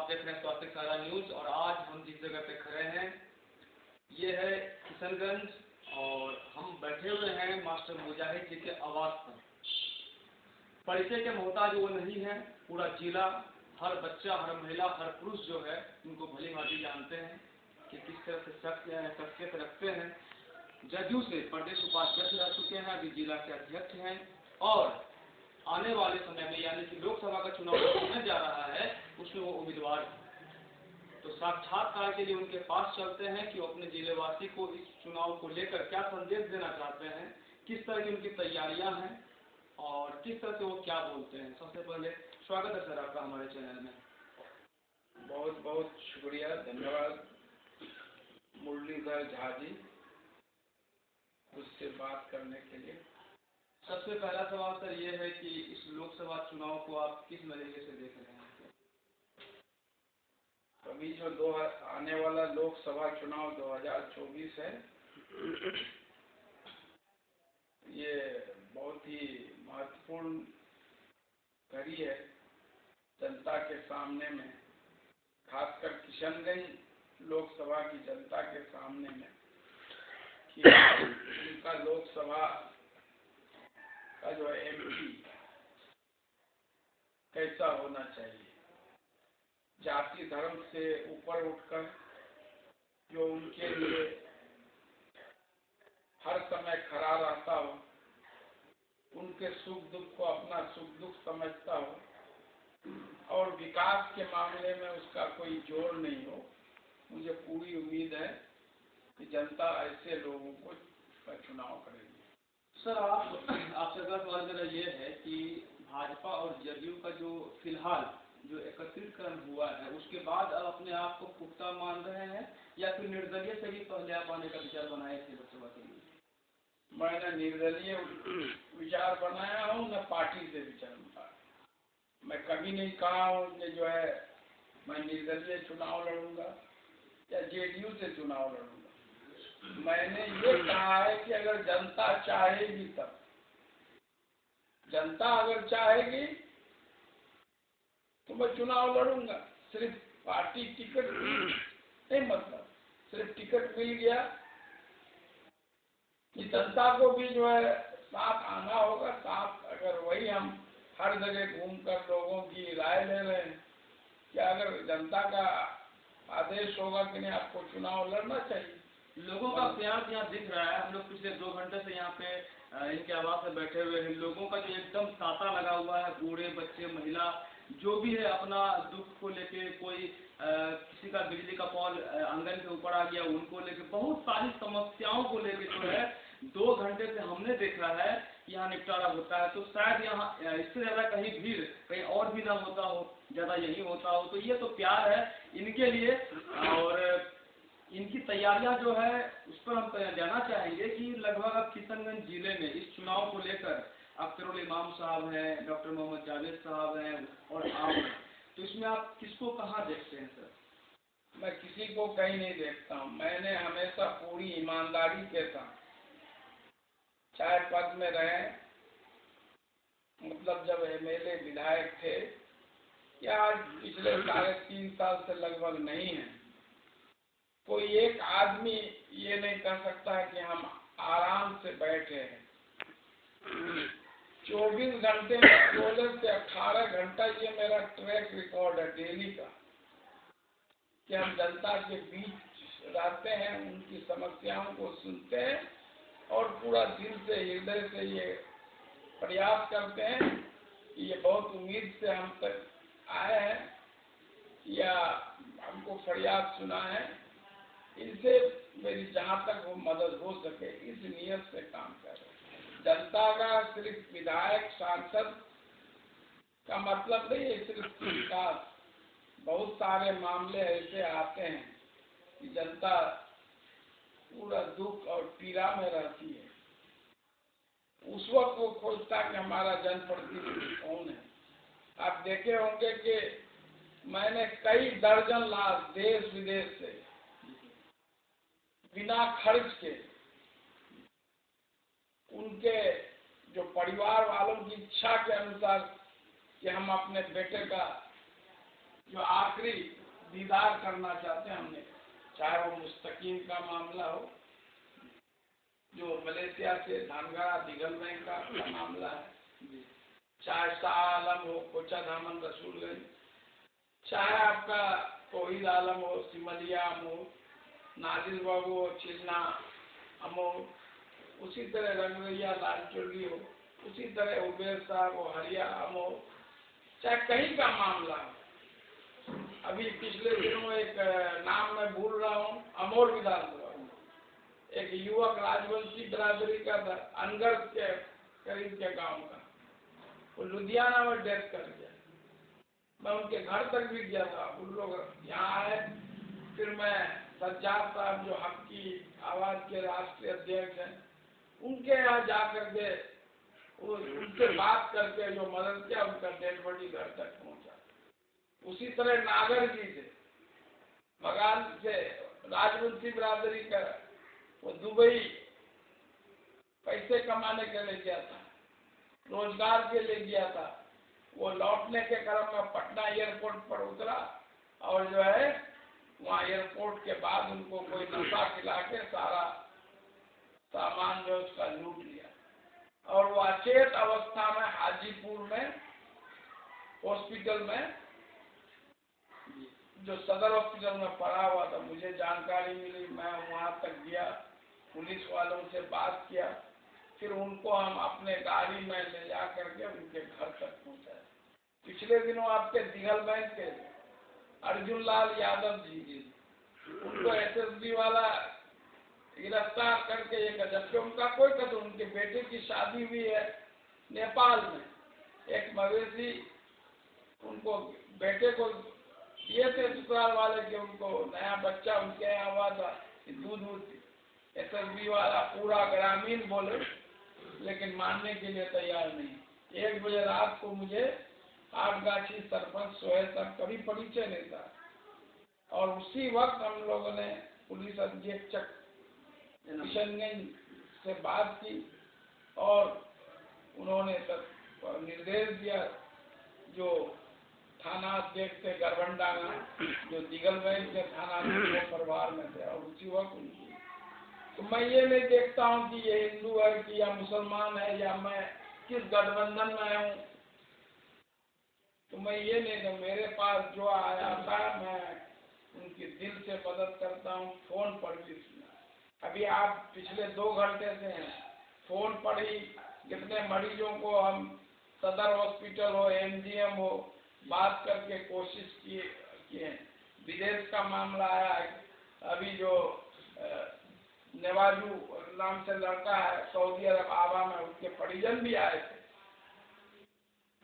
देख रहे हैं स्वास्थ्य सारा न्यूज। और आज हम जिस जगह पे खड़े हैं ये है किशनगंज और हम बैठे हुए हैं मास्टर मुजाहिद जी के आवास पर। परिचय के मोहताज वो नहीं है, पूरा जिला, हर बच्चा, हर महिला, हर पुरुष जो है उनको भली भांति जानते हैं कि किस तरह से शख्सियत रखते हैं। जदयू से प्रदेश उपाध्यक्ष रह चुके हैं, अभी जिला के अध्यक्ष हैं और आने वाले समय में यानी कि लोकसभा का चुनाव होने जा रहा है उसमें वो उम्मीदवार हैं। तो साक्षात्कार के लिए उनके पास चलते हैं कि वो अपने जिलेवासी को इस चुनाव को लेकर क्या संदेश देना चाहते हैं, किस तरह की उनकी तैयारियां हैं और किस तरह से वो क्या बोलते हैं। सबसे पहले स्वागत है सर आपका हमारे चैनल में। बहुत बहुत शुक्रिया, धन्यवाद मुरलीधर झा जी उससे बात करने के लिए। सबसे पहला सवाल सर ये है कि इस लोकसभा चुनाव को आप किस नजरिए से देख रहे हैं? अभी जो आने वाला लोकसभा चुनाव 2024 है, ये बहुत ही महत्वपूर्ण घड़ी है जनता के सामने में, खासकर किशनगंज लोकसभा की जनता के सामने में कि उनका लोकसभा का जो एमपी कैसा होना चाहिए, जाति धर्म से ऊपर उठकर जो उनके लिए हर समय खड़ा रहता हो, उनके सुख दुख को अपना सुख दुख समझता हो और विकास के मामले में उसका कोई जोर नहीं हो। मुझे पूरी उम्मीद है कि जनता ऐसे लोगों को का चुनाव करेगी। सर आपसे अगला सवाल मेरा ये है कि भाजपा और जदयू का जो फिलहाल जो एकत्रीकरण हुआ है उसके बाद आप अपने आप को पुख्ता मान रहे हैं या फिर निर्दलीय से भी पहले आप आने का विचार बनाए थे लोकसभा के लिए? मैंने निर्दलीय विचार बनाया हूँ, न पार्टी से विचार बनाया। मैं कभी नहीं कहा हूँ कि जो है मैं निर्दलीय चुनाव लड़ूंगा या जेडीयू से चुनाव लड़ूंगा। मैंने ये कहा है कि अगर जनता चाहेगी तब, जनता अगर चाहेगी तो मैं चुनाव लड़ूंगा। सिर्फ पार्टी टिकट नहीं, मतलब सिर्फ टिकट मिल गया कि जनता को भी जो है साथ आना होगा। साथ अगर वही हम हर जगह घूमकर लोगों की राय ले रहे हैं कि अगर जनता का आदेश होगा कि नहीं आपको चुनाव लड़ना चाहिए। लोगों का प्यार यहाँ दिख रहा है। हम लोग पिछले 2 घंटे से यहाँ पे इनके आवास में बैठे हुए हैं। लोगों का जो एकदम तांता लगा हुआ है, बूढ़े बच्चे महिला जो भी है अपना दुख को लेके, कोई किसी का बिजली का पोल आंगन के ऊपर आ गया उनको लेके, बहुत सारी समस्याओं को लेके जो है 2 घंटे से हमने देखा है यहाँ निपटारा होता है। तो शायद यहाँ इससे ज्यादा कहीं भीड़ कहीं और भी ना होता हो, ज्यादा यही होता हो। तो ये तो प्यार है इनके लिए और इनकी तैयारियां जो है उस पर हम जानना चाहेंगे कि लगभग अब किशनगंज जिले में इस चुनाव को लेकर अख्तरुल इमाम साहब हैं, डॉक्टर मोहम्मद जावेद साहब हैं और आप हैं, तो इसमें आप किसको कहाँ देखते हैं सर? मैं किसी को कहीं नहीं देखता हूँ। मैंने हमेशा पूरी ईमानदारी के साथ, चाहे पद में रहे, मतलब जब एमएलए विधायक थे या आज पिछले 3.5 साल से लगभग नहीं है, कोई एक आदमी ये नहीं कह सकता है कि हम आराम से बैठे हैं। 24 घंटे में 16 से 18 घंटा ये मेरा ट्रैक रिकॉर्ड है डेली का कि हम जनता के बीच रहते हैं, उनकी समस्याओं को सुनते हैं और पूरा दिल से, हृदय से ये प्रयास करते हैं कि ये बहुत उम्मीद से हम तक आए हैं या हमको फरियाद सुना है, इनसे मेरी जहाँ तक वो मदद हो सके इस नियत से काम कर रहे हैं। जनता का सिर्फ विधायक सांसद का मतलब नहीं है सिर्फ विकास। बहुत सारे मामले ऐसे आते हैं कि जनता पूरा दुख और पीड़ा में रहती है। उस वक्त वो खोजता कि हमारा जनप्रतिनिधि कौन है। आप देखे होंगे कि मैंने कई दर्जन लाख देश विदेश से बिना खर्च के उनके जो परिवार वालों की इच्छा के अनुसार कि हम अपने बेटे का जो आखिरी दीदार करना चाहते हैं। हमने चाहे वो मुस्तकीम का मामला हो, जो मलेशिया से धानगढ़ा दिगल बैंक का मामला है, चाहे शाह आलम हो कोचाधामन रसूलगंज, चाहे आपका तौहीद आलम हो सिमलिया हो, नाजिल बाबू हो चिल्ना अमोर, उसी तरह रंगरैया लालचोली हो, उसी तरह उबेर साहब हो हरिया अमोर, चाहे कहीं का मामला हो। अभी पिछले दिनों एक नाम मैं भूल रहा हूँ, अमोर विधानसभा एक युवक राजवंशी बिरादरी का था, अनगर के करीब के गांव का, वो लुधियाना में डेथ कर गया। मैं उनके घर तक भी गया था, उन लोग यहाँ आए, फिर मैं सज्जाद साहब जो हक की आवाज के राष्ट्रीय अध्यक्ष हैं, उनके यहाँ जा करके उनसे बात करके जो मदद किया, उनका डेड बॉडी घर तक पहुंचा। उसी तरह नागर जी थे, बगान से राजवंशी बिरादरी का, वो दुबई पैसे कमाने के लिए गया था, रोजगार के लिए गया था। वो लौटने के क्रम में पटना एयरपोर्ट पर उतरा और जो है वहाँ एयरपोर्ट के बाद उनको कोई नशा खिला के सारा सामान जो उसका लूट लिया और वो अचेत अवस्था में हाजीपुर में हॉस्पिटल में, जो सदर हॉस्पिटल में पड़ा हुआ था, मुझे जानकारी मिली, मैं वहाँ तक गया, पुलिस वालों से बात किया, फिर उनको हम अपने गाड़ी में ले जा करके उनके घर तक पहुँचाए। पिछले दिनों आपके दिगल बैंक के अर्जुन लाल यादव जी, उनको एसएसबी वाला गिरफ्तार करके एक, जबकि उनका कोई कसूर, उनके बेटे की शादी हुई है नेपाल में, एक मवेशी उनको बेटे को दिए थे ससुराल वाले के, उनको नया बच्चा उनके यहाँ हुआ था, दूध एसएसबी वाला पूरा ग्रामीण बोले, लेकिन मानने के लिए तैयार नहीं। 1 बजे रात को मुझे आठगाछी सरपंच सोहेल तक कभी परिचय नहीं था, और उसी वक्त हम लोगों ने पुलिस अधीक्षक किशनगंज से बात की और उन्होंने निर्देश दिया, जो थाना अध्यक्ष थे गरबंडा जो दिगलबैंक के थाना अध्यक्ष प्रभार में थे, और उसी वक्त उनकी, तो मैं ये नहीं देखता हूँ कि ये हिंदू है कि या मुसलमान है या मैं किस गठबंधन में हूँ, तो मैं ये नहीं दूँ। मेरे पास जो आया था मैं उनकी दिल से मदद करता हूँ, फोन पर भी सुना। अभी आप पिछले 2 घंटे से हैं, फोन पर ही कितने मरीजों को हम सदर हॉस्पिटल हो एमजीएम हो बात करके कोशिश किए। विदेश का मामला आया है, अभी जो नेवाजू नाम से लड़का है सऊदी अरब आबा में, उसके परिजन भी आए थे,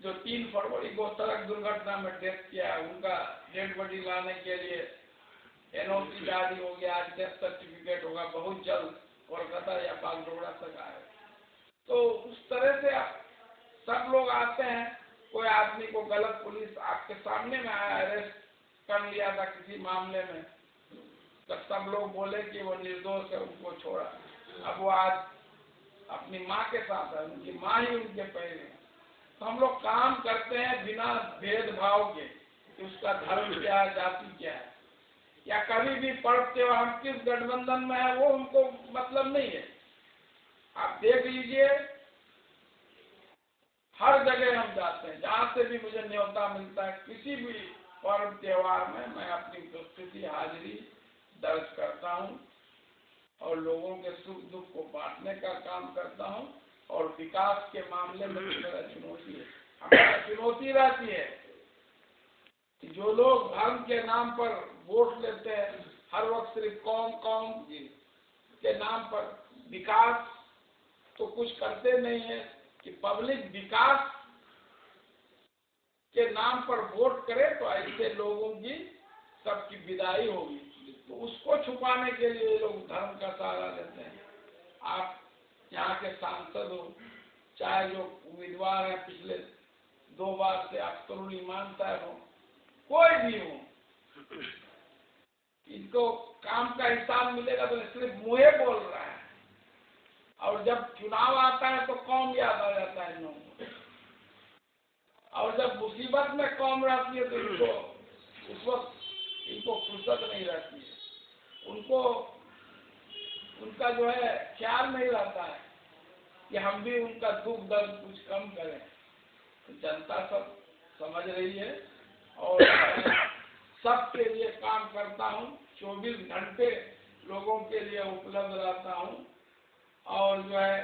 जो 3 फरवरी को सड़क दुर्घटना में डेथ किया है, उनका डेड बॉडी लाने के लिए एनओसी जारी हो गया, आज डेथ सर्टिफिकेट होगा बहुत जल्द, कोलकाता या बागडोगरा तक आए। तो उस तरह से सब लोग आते हैं, कोई आदमी को गलत पुलिस आपके सामने में आया, अरेस्ट कर लिया था किसी मामले में, तो सब लोग बोले कि वो निर्दोष है, उनको छोड़ा। अब वो आज अपनी माँ के साथ है, उनकी माँ ही उनके पैर है। तो हम लोग काम करते हैं बिना भेदभाव के कि उसका धर्म क्या है, जाति क्या है, या कभी भी पर्व त्योहार हम किस गठबंधन में है वो उनको मतलब नहीं है। आप देख लीजिए, हर जगह हम जाते हैं, जहाँ से भी मुझे न्योता मिलता है, किसी भी पर्व त्योहार में मैं अपनी उपस्थिति हाजिरी दर्ज करता हूँ और लोगों के सुख दुख को बांटने का काम करता हूँ। और विकास के मामले में मेरा चुनौती है, हमारा चुनौती रहती है कि जो लोग धर्म के नाम पर वोट लेते हैं, हर वक्त सिर्फ कौम के नाम पर, विकास तो कुछ करते नहीं है कि पब्लिक विकास के नाम पर वोट करे, तो ऐसे लोगों की सबकी विदाई होगी। तो उसको छुपाने के लिए ये लोग धर्म का सहारा लेते हैं। आप यहाँ के सांसद हो, चाहे जो उम्मीदवार हैं पिछले 2 बार से अख्तरुल ईमान साहब हो, कोई भी हो, इनको काम का हिसाब मिलेगा तो सिर्फ मुँहे बोल रहा है, और जब चुनाव आता है तो कौम याद आ जाता है इन लोगों को, और जब मुसीबत में कौम रहती है तो इनको उस वक्त उनको फुर्सत नहीं रहती है, उनको उनका जो है ख्याल नहीं रहता है कि हम भी उनका दुख दर्द कुछ कम करें। तो जनता सब समझ रही है और सबके लिए काम करता हूँ, 24 घंटे लोगों के लिए उपलब्ध रहता हूँ। और जो है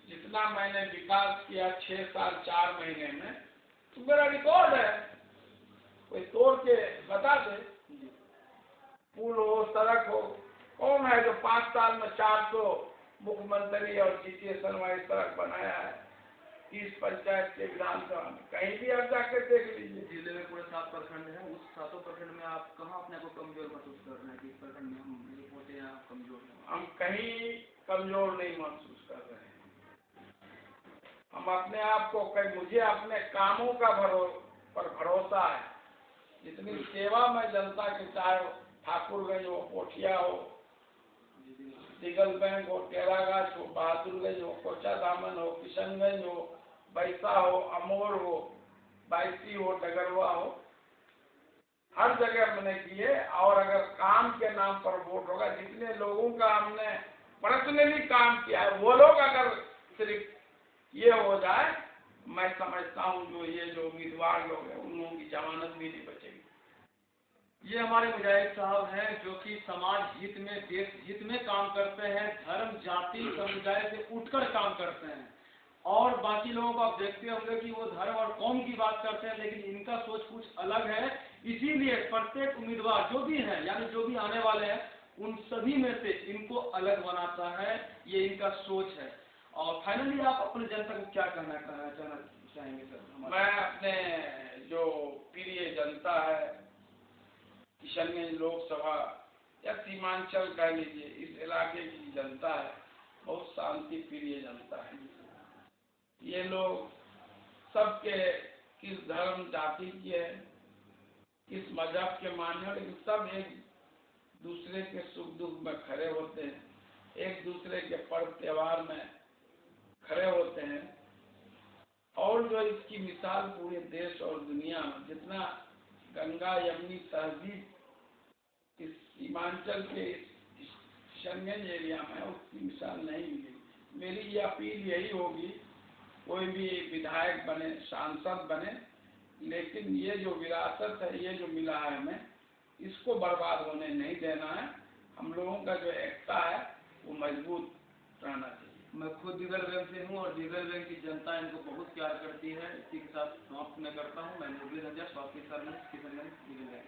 जितना मैंने विकास किया 6 साल 4 महीने में, तो मेरा रिकॉर्ड है, कोई तोड़ के बता दे। पुल हो, सड़क हो, कौन है जो 5 साल में 400 मुख्यमंत्री और जीटीएसन वाली सड़क बनाया है 30 पंचायत के विधानसभा में? कहीं भी आप जाकर देख लीजिए। जिले में पूरे 7 प्रखंड है, उस 7 प्रखंड में आप कहाँ अपने को कमजोर महसूस कर रहे हैं कि इस प्रखंड में हम नहीं पहुँचे या कमजोर हैं? हम कहीं कमजोर नहीं महसूस कर रहे हैं। हम अपने आप को मुझे अपने कामों का पर भरोसा है। जितनी सेवा मैं जनता के, चाहे ठाकुरगंज हो, पोठिया हो, दिगल बैंक हो, टेरागाछ हो, बहादुरगंज हो, कोचा दामन हो, किशनगंज हो, बैसा हो, अमोर हो, बाइसी हो, डगरवा हो, हर जगह मैंने किए। और अगर काम के नाम पर वोट होगा, जितने लोगों का हमने पर्सनली काम किया है, वो लोग अगर सिर्फ ये हो जाए, मैं समझता हूँ जो उम्मीदवार लोग हैं उन लोगों की जमानत भी नहीं बचेगी। ये हमारे मुजाहिद साहब हैं जो कि समाज हित में, देश हित में काम करते हैं, धर्म जाति समुदाय से उठकर काम करते हैं। और बाकी लोगों को आप देखते होंगे कि वो धर्म और कौम की बात करते हैं, लेकिन इनका सोच कुछ अलग है। इसीलिए प्रत्येक उम्मीदवार जो भी है, यानी जो भी आने वाले हैं, उन सभी में से इनको अलग बनाता है, ये इनका सोच है। और फाइनली आप अपने जनता को क्या कहना चाहेंगे सर? मैं अपने जो प्रिय जनता है, किशनगंज लोकसभा या सीमांचल कह लीजिए, इस इलाके की जनता है, बहुत शांति प्रिय जनता है। ये लोग सबके किस धर्म जाति के, किस मजहब के माने, लेकिन सब एक दूसरे के सुख दुख में खड़े होते हैं, एक दूसरे के पर्व त्योहार में खड़े होते हैं। और जो इसकी मिसाल पूरे देश और दुनिया में, जितना गंगा यमुनी तहजीब इस सीमांचल के किशनगंज एरिया में, उसकी मिसाल नहीं मिलेगी। मेरी ये अपील यही होगी, कोई भी विधायक बने, सांसद बने, लेकिन ये जो विरासत है, ये जो मिला है हमें, इसको बर्बाद होने नहीं देना है। हम लोगों का जो एकता है वो मजबूत रहना चाहिए। मैं खुद दिगर बैंक से हूँ और दिगर बैंक की जनता इनको बहुत प्यार करती है। इसी के साथ समाप्त मैं करता हूँ। मैं निर्भय रंजन, स्वास्थ्य सर्विस किशनगंज दिगर बैंक।